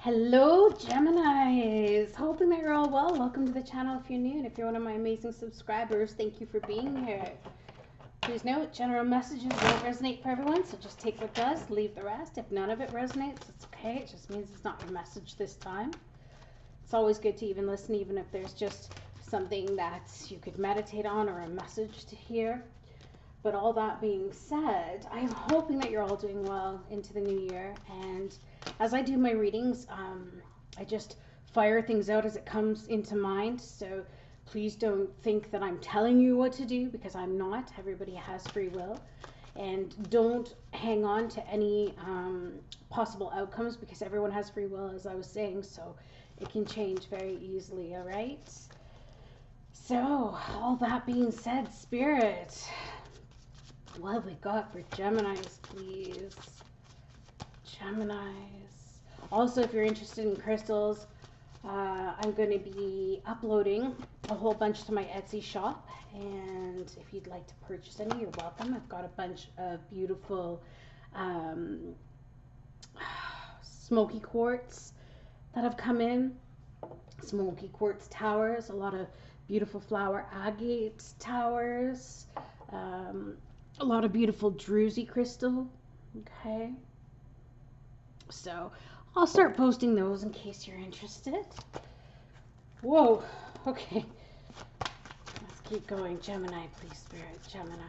Hello, Geminis. Hoping that you're all well. Welcome to the channel if you're new, and if you're one of my amazing subscribers, thank you for being here. Please note, general messages won't resonate for everyone, so just take what does, leave the rest. If none of it resonates, it's okay. It just means it's not your message this time. It's always good to even listen, even if there's just something that you could meditate on or a message to hear. But all that being said, I'm hoping that you're all doing well into the new year. And as I do my readings, I just fire things out as it comes into mind. So please don't think that I'm telling you what to do, because I'm not. Everybody has free will. And don't hang on to any possible outcomes, because everyone has free will, as I was saying. So it can change very easily, all right? So all that being said, Spirit, what have we got for Geminis, please? Geminis. Also, if you're interested in crystals, I'm going to be uploading a whole bunch to my Etsy shop. And if you'd like to purchase any, you're welcome. I've got a bunch of beautiful smoky quartz that have come in. Smoky quartz towers, a lot of beautiful flower agate towers. A lot of beautiful druzy crystal. Okay. So I'll start posting those in case you're interested. Whoa. Okay. Let's keep going. Gemini, please, Spirit. Gemini.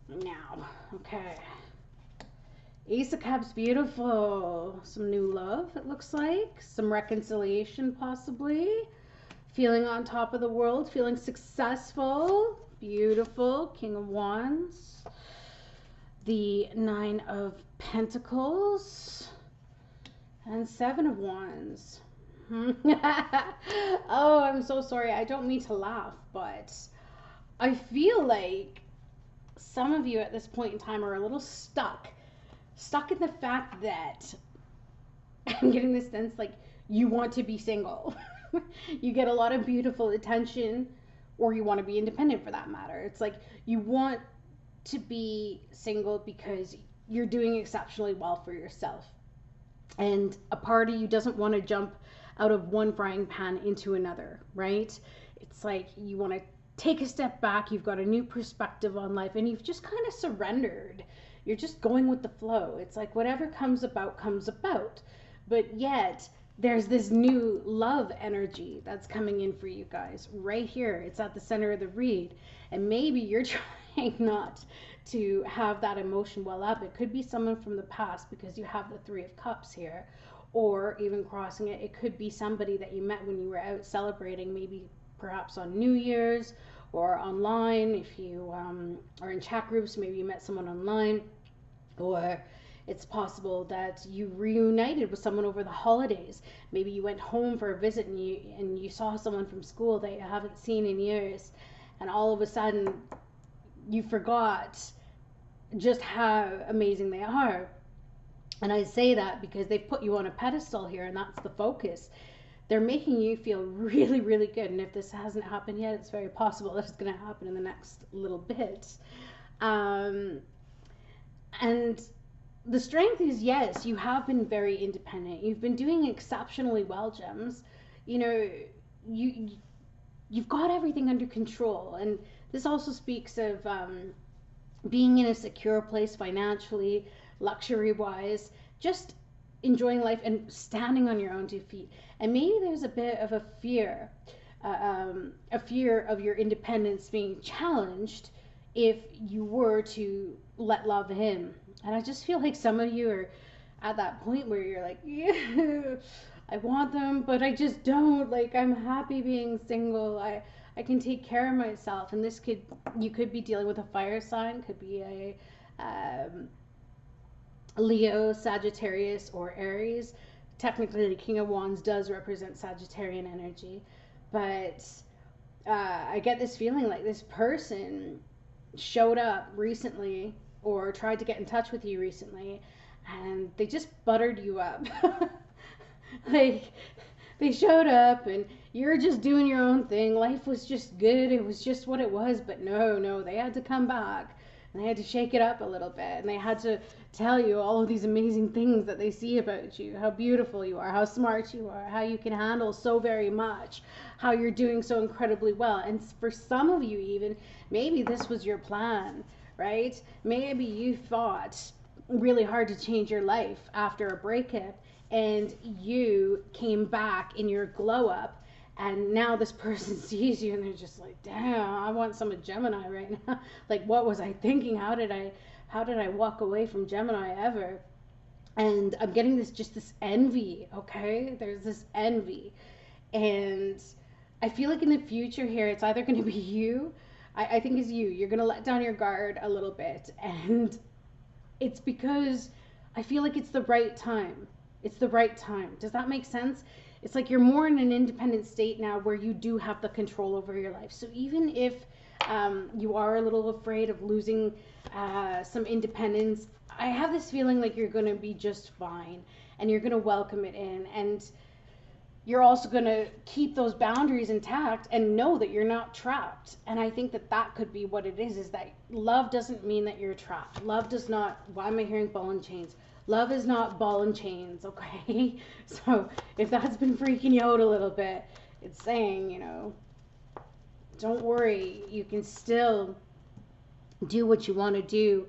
Now, okay. Ace of Cups, beautiful. Some new love, it looks like. Some reconciliation, possibly. Feeling on top of the world, feeling successful. Beautiful. King of Wands. The Nine of Pentacles. And Seven of Wands. Oh, I'm so sorry. I don't mean to laugh, but I feel like some of you at this point in time are a little stuck in the fact that I'm getting this sense like you want to be single. You get a lot of beautiful attention, or you want to be independent for that matter. It's like you want to be single because you're doing exceptionally well for yourself. And a part of you doesn't want to jump out of one frying pan into another, right? It's like you want to take a step back. You've got a new perspective on life, and you've just kind of surrendered. You're just going with the flow. It's like whatever comes about, comes about. But yet, there's this new love energy that's coming in for you guys right here. It's at the center of the read. And maybe you're trying not to have that emotion well up. It could be someone from the past, because you have the Three of Cups here. Or even crossing it, it could be somebody that you met when you were out celebrating, maybe perhaps on New Year's, or online. If you are in chat groups, maybe you met someone online, or it's possible that you reunited with someone over the holidays. Maybe you went home for a visit and you saw someone from school that you haven't seen in years, and all of a sudden you forgot just how amazing they are. And I say that because they've put you on a pedestal here, and that's the focus. They're making you feel really, really good. And if this hasn't happened yet, it's very possible that it's going to happen in the next little bit. And the strength is, yes, you have been very independent. You've been doing exceptionally well, Gems. You know, you've got everything under control. And this also speaks of being in a secure place financially, luxury-wise, just enjoying life and standing on your own 2 feet. And maybe there's a bit of a fear of your independence being challenged if you were to let love in. And I just feel like some of you are at that point where you're like, yeah, I want them, but I just don't. Like, I'm happy being single. I can take care of myself. And you could be dealing with a fire sign, could be a Leo, Sagittarius, or Aries. Technically, the King of Wands does represent Sagittarian energy, but I get this feeling like this person showed up recently or tried to get in touch with you recently, and they just buttered you up. Like, They showed up and you're just doing your own thing. Life was just good. It was just what it was. But no, they had to come back and they had to shake it up a little bit. And they had to tell you all of these amazing things that they see about you, how beautiful you are, how smart you are, how you can handle so very much, how you're doing so incredibly well. And for some of you, even, maybe this was your plan, right? Maybe you fought really hard to change your life after a breakup and you came back in your glow up, and now this person sees you and they're just like, damn, I want some of Gemini right now. Like, what was I thinking? How did I walk away from Gemini ever? And I'm getting this envy, okay? There's this envy. And I feel like in the future here, it's either going to be you. I think it's you. You're going to let down your guard a little bit. And it's because I feel like it's the right time. It's the right time. Does that make sense? It's like you're more in an independent state now where you do have the control over your life. So even if you are a little afraid of losing some independence, I have this feeling like you're going to be just fine and you're going to welcome it in. And you're also going to keep those boundaries intact and know that you're not trapped. And I think that could be what it is that love doesn't mean that you're trapped. Love does not, why am I hearing ball and chains? Love is not ball and chains, okay? So if that's been freaking you out a little bit, it's saying, don't worry, you can still do what you want to do.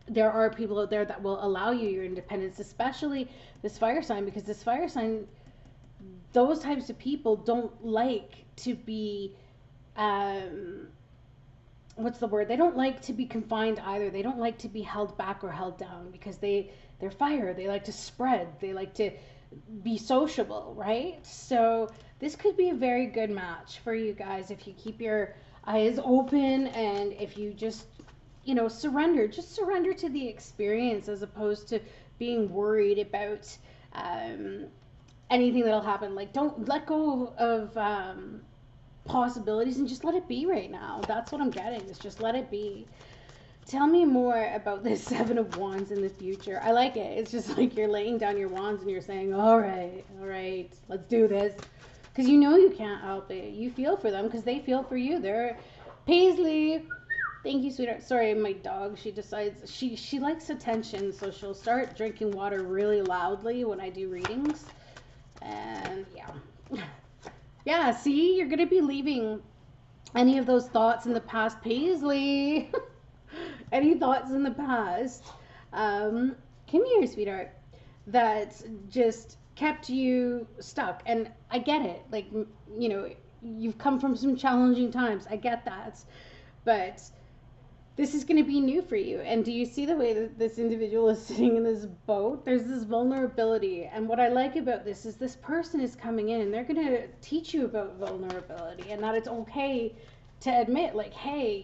There are people out there that will allow you your independence, especially this fire sign, because this fire sign, those types of people don't like to be, what's the word? They don't like to be confined either. They don't like to be held back or held down because they're fire. They like to spread. They like to be sociable, right? So this could be a very good match for you guys if you keep your eyes open and if you just surrender to the experience as opposed to being worried about anything that'll happen. Like, don't let go of possibilities and just let it be right now. That's what I'm getting, is just let it be. Tell me more about this Seven of Wands in the future. I like it. It's just like you're laying down your wands and you're saying, all right, let's do this. Because you can't help it. You feel for them because they feel for you. They're Paisley. Thank you, sweetheart. Sorry, my dog, she decides, she likes attention, so she'll start drinking water really loudly when I do readings. And yeah. Yeah, see, you're going to be leaving any of those thoughts in the past. Paisley, any thoughts in the past, come here, sweetheart, that just kept you stuck. And I get it. Like, you've come from some challenging times. I get that. But this is going to be new for you. And do you see the way that this individual is sitting in this boat? There's this vulnerability. And what I like about this is this person is coming in and they're going to teach you about vulnerability and that it's okay to admit, like, hey,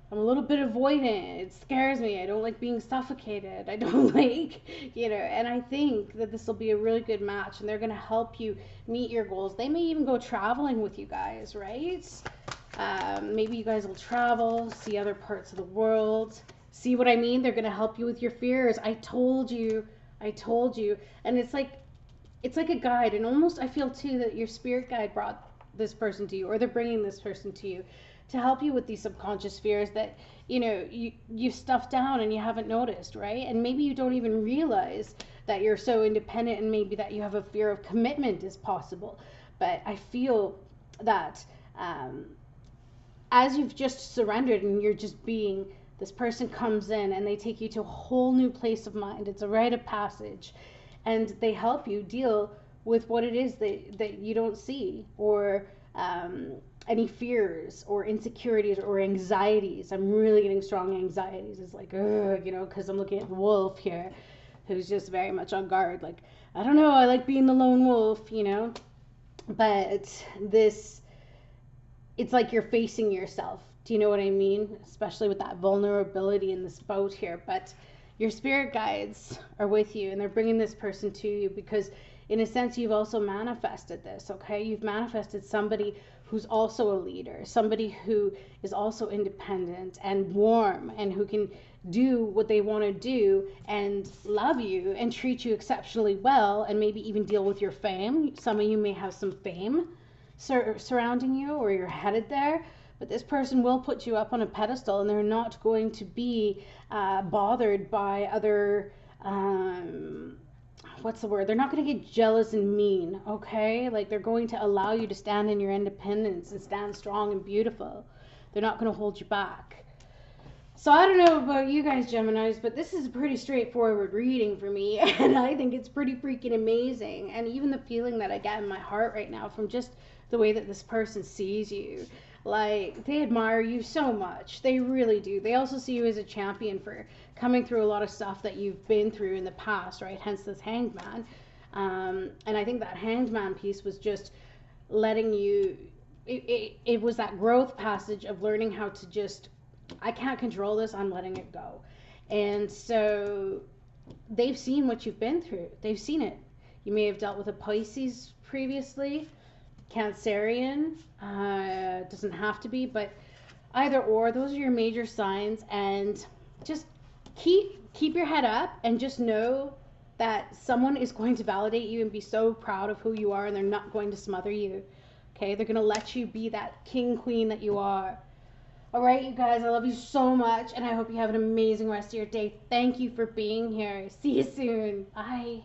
I'm a little bit avoidant. It scares me. I don't like being suffocated. I don't like, and I think that this will be a really good match and they're going to help you meet your goals. They may even go traveling with you guys, right? Maybe you guys will travel, see other parts of the world. See what I mean? They're going to help you with your fears. I told you. And it's like a guide. And almost I feel too that your spirit guide brought this person to you, or they're bringing this person to you to help you with these subconscious fears that, you've stuffed down and you haven't noticed, right? And maybe you don't even realize that you're so independent and maybe that you have a fear of commitment is possible. But I feel that, as you've just surrendered and you're just being, this person comes in and they take you to a whole new place of mind. It's a rite of passage and they help you deal with what it is that you don't see, or any fears or insecurities or anxieties. I'm really getting strong anxieties. It's like, because I'm looking at the wolf here who's just very much on guard. Like, I don't know, I like being the lone wolf, but it's like you're facing yourself. Do you know what I mean? Especially with that vulnerability in this boat here. But your spirit guides are with you and they're bringing this person to you because in a sense you've also manifested this, okay? You've manifested somebody who's also a leader, somebody who is also independent and warm and who can do what they want to do and love you and treat you exceptionally well, and maybe even deal with your fame. Some of you may have some fame surrounding you, or you're headed there, but this person will put you up on a pedestal, and they're not going to be bothered by other what's the word? They're not going to get jealous and mean, okay? Like, they're going to allow you to stand in your independence and stand strong and beautiful. They're not going to hold you back. So I don't know about you guys, Geminis, but this is a pretty straightforward reading for me, and I think it's pretty freaking amazing. And even the feeling that I get in my heart right now from just the way that this person sees you, like, they admire you so much. They really do. They also see you as a champion for coming through a lot of stuff that you've been through in the past, right? Hence this Hanged Man. And I think that Hanged Man piece was just letting you, it was that growth passage of learning how to just, I can't control this, I'm letting it go. And so they've seen what you've been through. They've seen it. You may have dealt with a Pisces previously, Cancerian, doesn't have to be, but either or, those are your major signs. And just keep your head up and just know that someone is going to validate you and be so proud of who you are, and they're not going to smother you. Okay, they're going to let you be that king, queen that you are. All right, you guys, I love you so much, and I hope you have an amazing rest of your day. Thank you for being here. See you soon. Bye.